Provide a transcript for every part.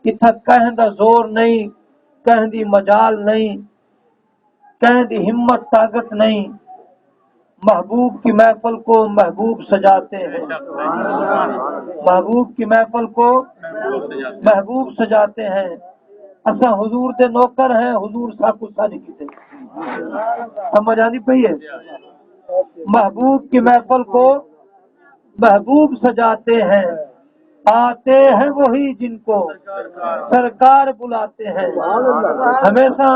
اتھا کہن دا زور نہیں، کہن دی مجال نہیں، کہن دی ہمت طاقت نہیں، محبوب کی محفل کو محبوب سجاتے ہیں، محبوب کی محفل کو محبوب سجاتے ہیں۔ اساں حضور دے نوکر ہیں، حضور ساکو سج کیتے سمجھ آنی پئی ہے۔ محبوب کی محفل کو محبوب سجاتے ہیں، آتے ہیں وہی جن کو سرکار بلاتے ہیں۔ ہمیشہ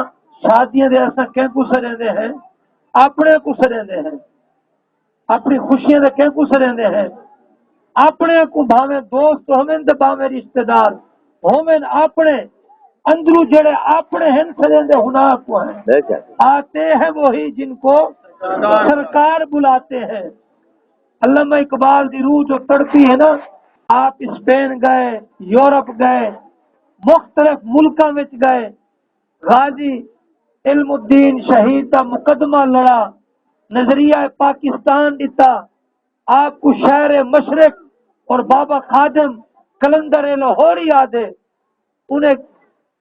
شادیاں دے ایسا کہیں کو سجندے ہیں، اپنے کو سجندے ہیں، اپنی خوشیاں دے کہیں کو سجندے ہیں، اپنے کو بھاویں دوست ہومیں تے بھاویں رشتہ دار ہومیں، اپنے اندرو جڑے اپنے ہیں سجندے ہنا کو ہیں۔ آتے ہیں وہی جن کو سرکار بلاتے ہیں۔ علامہ اقبال دی روح جو تڑپی ہے نا، آپ اسپین گئے، یورپ گئے، مختلف ملکوں میں گئے، غازی علم الدین شہید کا مقدمہ لڑا، نظریہ پاکستان دیتا، آپ کو شہر مشرق اور بابا خادم کلندر لاہور یاد ہے، انہیں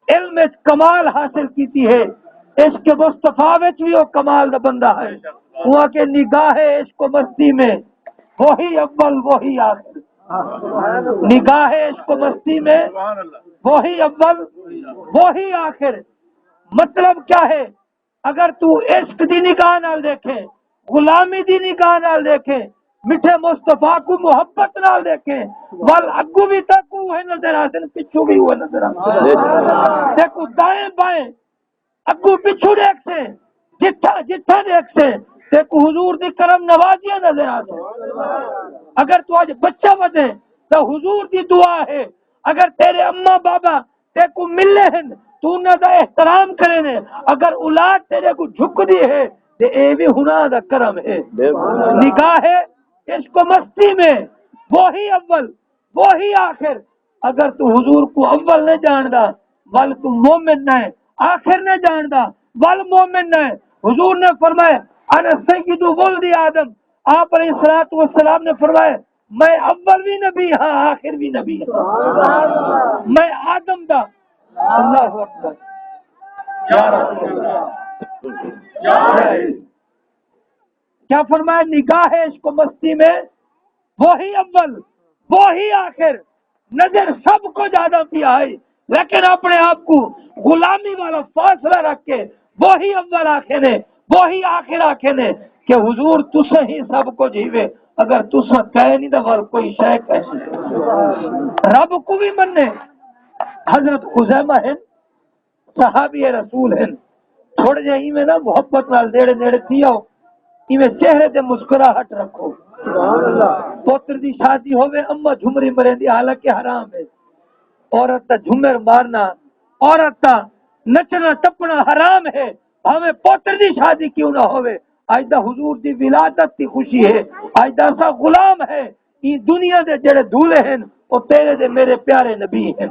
علم کمال حاصل کیتی ہے، عشق مصطفیٰ وچ بھی وہ کمال دا بندہ ہے، وہاں کے نگاہ عشق و مستی میں وہی اول وہی آخر، نگاہ عشق و مستی میں وہی اول وہی آخر۔ مطلب کیا ہے؟ اگر تو عشق دی نگاہ نال دیکھیں، غلامی دی نگاہ نال دیکھیں، میٹھے مصطفیٰ کو محبت نال دیکھیں، وال اگو بھی تک وہ نظر آتے ہیں، پچھو بھی وہ نظر آتے ہیں، دیکھو دائیں بائیں اگو پچھو دیکھ سے، جتھا جتھا دیکھ سے دیکھو حضور دی کرم نوازیاں نظر آتے ہیں۔ اگر تو آج بچہ بدے تو حضور دی دعا ہے، اگر تیرے اماں بابا تے کو ملے ہیں تو انہاں دا احترام کرے نے، اگر اولاد تیرے کو جھک دی ہے تے اے بھی ہنا دا کرم ہے۔ نگاہ ہے عشق و مستی میں وہی اول وہی آخر۔ اگر تو حضور کو اول نہ جاندا ول تو مومن نہ ہے، آخر نہ جاندا ول مومن نہ ہے۔ حضور نے فرمایا انا سید ولد آدم، آپ علیہ الصلوۃ والسلام نے فرمایا میں اول بھی نبی ہاں آخر بھی نبی ہاں، میں آدم دا۔ اللہ اکبر یا رسول اللہ، کیا فرمایا؟ نگاہ عشق و مستی میں وہی اول وہی آخر، نظر سب کو زیادہ پیا ہے لیکن اپنے آپ کو غلامی والا فاصلہ رکھ کے وہی اول آخر نے وہی آخر آخر نے کہ حضور تسے ہی سب کو جیوے، اگر تسا کہے نہیں تو ور کوئی شے کہے رب کو بھی مننے۔ حضرت خزیمہ ہیں صحابی رسول ہیں، تھوڑے جہے ہی میں نا محبت نال نیڑے نیڑے تھیا ہو، ایویں چہرے تے مسکراہٹ رکھو۔ پوتر دی شادی ہوے اما جھمری مرین دی حالانکہ حرام ہے، عورت دا جھمر مارنا، عورت دا نچنا ٹپنا حرام ہے، ہمیں پوتر دی شادی کیوں نہ ہوے۔ آج دا حضور دی ولادت دی خوشی ہے، آج دا سا غلام ہے، یہ دنیا دے جڑے دولے ہیں وہ تیرے دے میرے پیارے نبی ہیں۔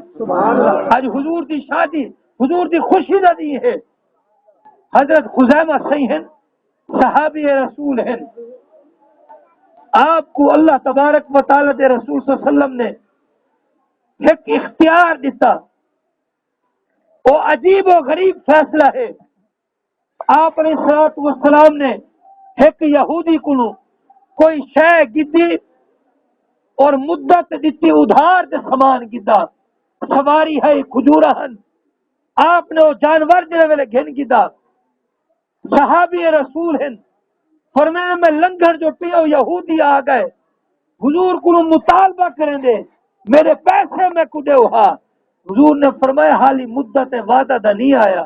آج حضور دی شادی حضور دی خوشی دا دی ہے۔ حضرت خزیمہ صحیح ہیں، صحابی رسول ہیں، آپ کو اللہ تبارک و تعالی دے رسول صلی اللہ علیہ وسلم نے ایک اختیار دیتا، وہ عجیب و غریب فیصلہ ہے۔ آپ علیہ الصلوۃ والسلام نے ایک یہودی کو کوئی شے گدی اور مدت دیتی ادھار دے سامان گدا، سواری ہے کھجورہن، آپ نے وہ جانور جڑے ویلے گھن گدا، صحابی رسول ہیں، فرمایا میں لنگر جو پیو یہودی آ گئے، حضور کو مطالبہ کریں دے میرے پیسے میں کو دیو ہاں۔ حضور نے فرمایا حالی مدت وعدہ دا نہیں آیا۔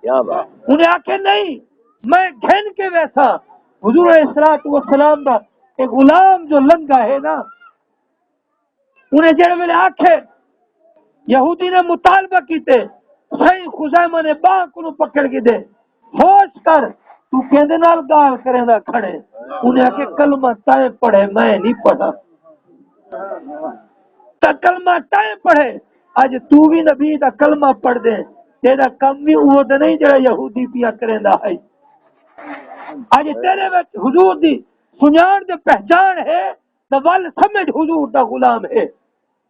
کیا بات؟ انہیں آکے نہیں میں گھن کے ویسا حضور علیہ الصلوۃ والسلام دا ایک غلام جو لنگا ہے نا، انہیں جڑے میں آکھے یہودی نے مطالبہ کیتے، صحیح خزیمہ نے باں کو پکڑ کے دے ہوش کر تو کہندے نال گال کریں دا کھڑے، انہیں آکے کلمہ تائیں پڑھے میں نہیں پڑھا، تا کلمہ تائیں پڑھے، آج تو بھی نبی دا کلمہ پڑھ دے، تیرا کم بھی وہ دے نہیں جڑا یہودی پیا کریں دا ہے۔ آج تیرے وچ حضور دی سنیان دے پہچان ہے تو ول سمجھ حضور دا غلام ہے۔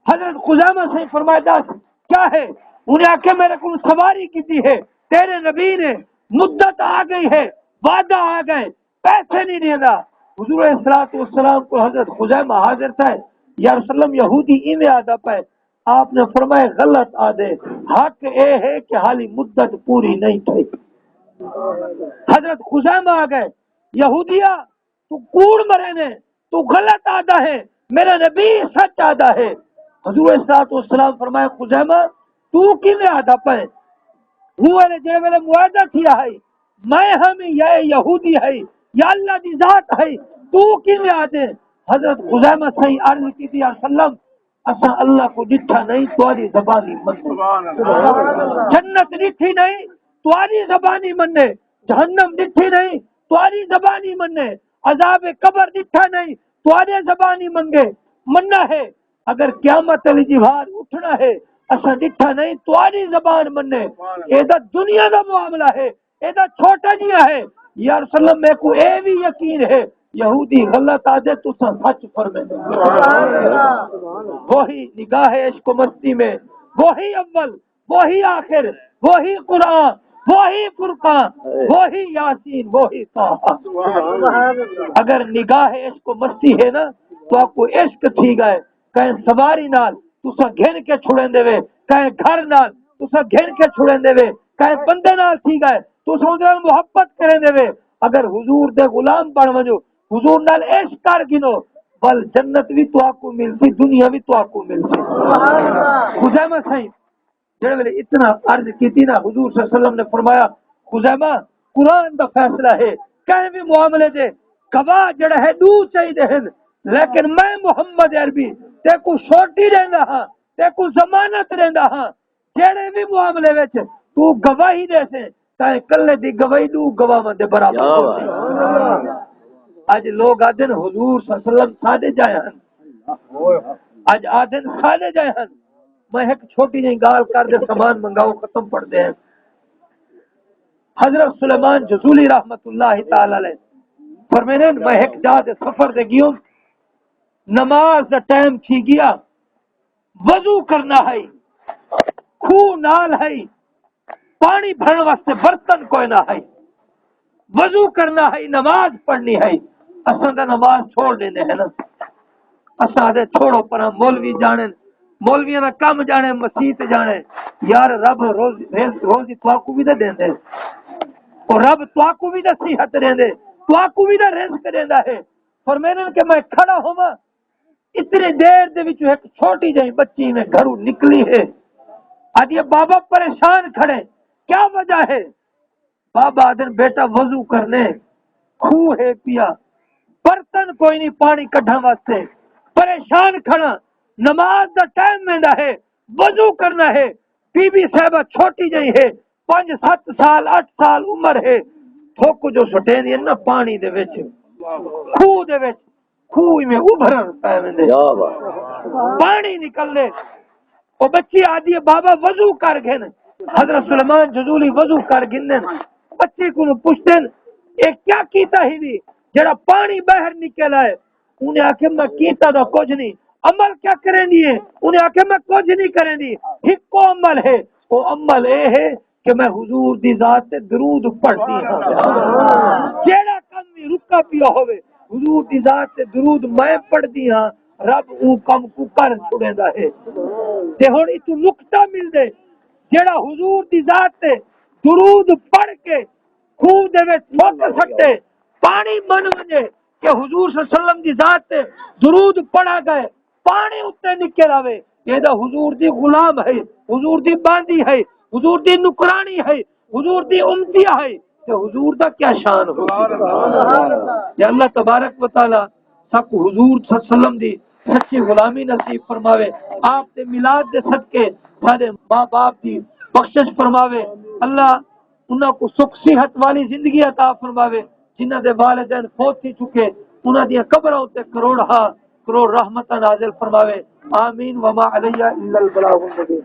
حضرت خزیمہ سے فرمایا داس کیا ہے؟ انہیں آکے میرے کو سواری کی تھی ہے، تیرے نبی نے مدت آ گئی ہے، وعدہ آ گئے، پیسے نہیں دینا۔ حضور والسلام کو حضرت خزیمہ حاضر تھا، یا رسول اللہ یہودی ایویں آدھا پائے، آپ نے فرمایا غلط آدھے، حق اے ہے کہ حالی مدت پوری نہیں تھی۔ حضرت خزیمہ آ گئے، یہودیا تو کوڑ مرے نے، تو غلط آدھا ہے، میرا نبی سچ آدھا ہے۔ حضور والسلام فرمایا خزیمہ تو کی میں آدھا پائے، وہ نے جے ویلے معاہدہ کیا ہے میں ہم یہ یہودی ہے یا اللہ دی ذات ہے، تو کی میں آدھے۔ حضرت خزیمہ صحیح عرض کی تھی، یا وسلم اسا اللہ کو ڈٹھا نہیں تمہاری زبانی مننے، جنت ڈٹھی نہیں تمہاری زبانی مننے، جہنم ڈٹھی نہیں تمہاری زبانی مننے، عذاب قبر ڈٹھا نہیں تمہاری زبانی مننا ہے۔ اگر قیامت علی جہار اٹھنا ہے اسا ڈٹھا نہیں تمہاری زبان مننے، ایدہ دنیا دا معاملہ ہے، ایدہ چھوٹا جیا ہے۔ یا رسول اللہ میں کو اے بھی یقین ہے یہودی غلط آدھے تو سچ فرمے، وہی نگاہ عشق و مستی میں، وہی اول، وہی آخر، وہی قرآن، وہی فرقان، وہی یاسین، وہی طٰہٰ۔ اگر نگاہ عشق و مستی ہے نا تو آپ کو عشق تھی گئے، کہیں سواری نال تسا گھن کے چھڑیں دے وے، کہیں گھر نال تسا گھن کے چھڑیں دے وے، کہیں بندے نال تھی گئے تسا دے محبت کریں دے وے۔ اگر حضور دے غلام بن ونجو، حضور نال عشق کر گنو، بل جنت بھی تو آپ کو ملتی، دنیا بھی تو آپ کو ملتی۔ خزیمہ صحیح جڑے ویلے اتنا عرض کی تھی نا، حضور صلی اللہ علیہ وسلم نے فرمایا خزیمہ قرآن دا فیصلہ ہے، کہیں بھی معاملے دے گواہ جڑا ہے دو چاہیے ہیں، لیکن میں محمد عربی تے کو چھوٹی رہندا ہاں، تے کو ضمانت رہندا ہاں، جڑے بھی معاملے وچ تو گواہی دے سے تے کلے دی گواہی دو گواہ دے برابر ہوتی۔ اج لوگ آدن حضور صلی اللہ علیہ وسلم سادے جائے ہیں، اج آدن سادے جائے ہیں۔ میں ایک چھوٹی جی گال کر دے سامان منگاؤ ختم پڑھ دے ہیں۔ حضرت سلیمان جزولی رحمت اللہ تعالی علیہ فرمینے میں ایک جا دے سفر دے گیوں، نماز دا ٹائم تھی گیا، وضو کرنا ہے، خو نال ہے، پانی بھرن واسطے برتن کوئی نہ ہے، وضو کرنا ہے، نماز پڑھنی ہے۔ اساں دا نماز چھوڑ دینے ہیں نا، اساں دے چھوڑو پر مولوی جانے، مولویاں دا کم جانے، مسیت جانے۔ یار رب روزی تواکو بھی دے دیں دے، اور رب تواکو بھی دے صحت دیں دے، تواکو بھی دے رزق دیں دا ہے۔ فرمینے کہ میں کھڑا ہوں، اتنی دیر دے وچ ایک چھوٹی جہی بچی میں گھروں نکلی ہے، آج یہ بابا پریشان کھڑے، کیا وجہ ہے؟ بابا آدن بیٹا وضو کرنے، خوہ ہے پیا، برتن کوئی نہیں پانی کڈھا واسطے، پریشان کھڑا، نماز دا ٹائم میں دا ہے، وضو کرنا ہے۔ بی بی صاحبہ چھوٹی جہی ہے، 5-7 سال 8 سال عمر ہے، تھوک جو سٹین دی نا پانی دے وچ، خوہ دے وچ، خوہ میں ابھرن پائے دے پانی نکل لے۔ وہ بچی آدھی ہے بابا وضو کر گھن، حضرت سلیمان جزولی وضو کر گھنن، بچی کو پوچھتن ایک کیا کیتا ہی بھی جڑا پانی باہر نکل آئے؟ انہیں آکھے میں کیتا دا کچھ نہیں، عمل کیا کریں دیئے؟ انہیں آکھے میں کچھ نہیں کریں دی، ایک کو عمل ہے، وہ عمل اے ہے کہ میں حضور دی ذات سے درود پڑھتی ہوں، جیڑا کم بھی رکا پیا ہوئے حضور دی ذات سے درود میں پڑھتی ہاں، رب اون کم کو کر چھڑے دا ہے۔ تے ہون اتو نکتہ مل دے جیڑا حضور دی ذات سے درود پڑھ کے خوہ دے میں چھوٹ سکتے، پانی من ونجے کہ حضور صلی اللہ علیہ وسلم دی ذات سے درود پڑھا گئے، پانی اتنے نکل آوے، یہ دا حضور دی غلام ہے، حضور دی باندی ہے، حضور دی نکرانی ہے، حضور دی امتیہ ہے، کہ حضور دا کیا شان ہو۔ یا اللہ تبارک و تعالی سب کو حضور صلی اللہ علیہ وسلم دی سچی غلامی نصیب فرماوے، آپ دے میلاد دے صدقے سارے ماں باپ دی بخشش فرماوے، اللہ انہاں کو سکھ صحت والی زندگی عطا فرماوے، جنہاں دے والدین فوت ہی چکے انہاں دی قبراں تے کروڑ رحمتاں نازل فرماوے، آمین وما علیہ الا البلاغ المبین۔